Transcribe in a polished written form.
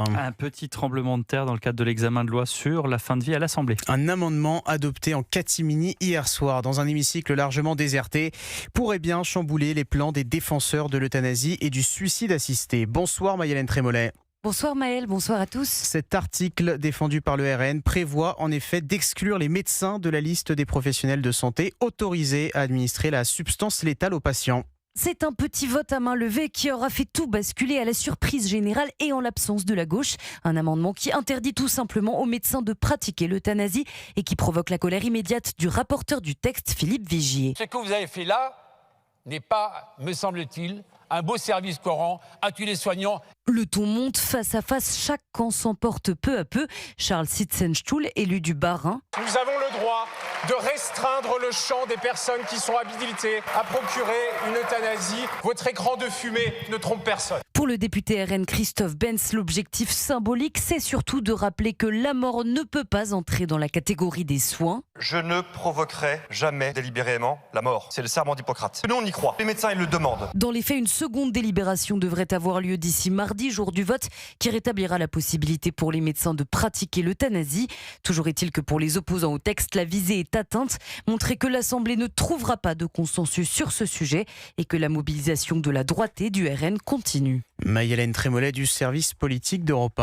Un petit tremblement de terre dans le cadre de l'examen de loi sur la fin de vie à l'Assemblée. Un amendement adopté en catimini hier soir dans un hémicycle largement déserté pourrait bien chambouler les plans des défenseurs de l'euthanasie et du suicide assisté. Bonsoir Maëlène Trémollet. Bonsoir Maël, bonsoir à tous. Cet article défendu par le RN prévoit en effet d'exclure les médecins de la liste des professionnels de santé autorisés à administrer la substance létale aux patients. C'est un petit vote à main levée qui aura fait tout basculer à la surprise générale et en l'absence de la gauche. Un amendement qui interdit tout simplement aux médecins de pratiquer l'euthanasie et qui provoque la colère immédiate du rapporteur du texte, Philippe Vigier. Ce que vous avez fait là n'est pas, me semble-t-il, un beau service qu'on rend à tous les soignants. Le ton monte face à face, chaque camp s'emporte peu à peu. Charles Sitzenstuhl, élu du Bas-Rhin. Nous avons le droit de restreindre le champ des personnes qui sont habilitées à procurer une euthanasie. Votre écran de fumée ne trompe personne. Pour le député RN Christophe Benz, l'objectif symbolique, c'est surtout de rappeler que la mort ne peut pas entrer dans la catégorie des soins. Je ne provoquerai jamais délibérément la mort. C'est le serment d'Hippocrate. Nous, on y croit. Les médecins, ils le demandent. Dans les faits, une seconde délibération devrait avoir lieu d'ici mardi, jour du vote, qui rétablira la possibilité pour les médecins de pratiquer l'euthanasie. Toujours est-il que pour les opposants au texte, la visée est atteinte. Montrer que l'Assemblée ne trouvera pas de consensus sur ce sujet et que la mobilisation de la droite et du RN continue. Maëlène Trémollet du service politique d'Europe 1.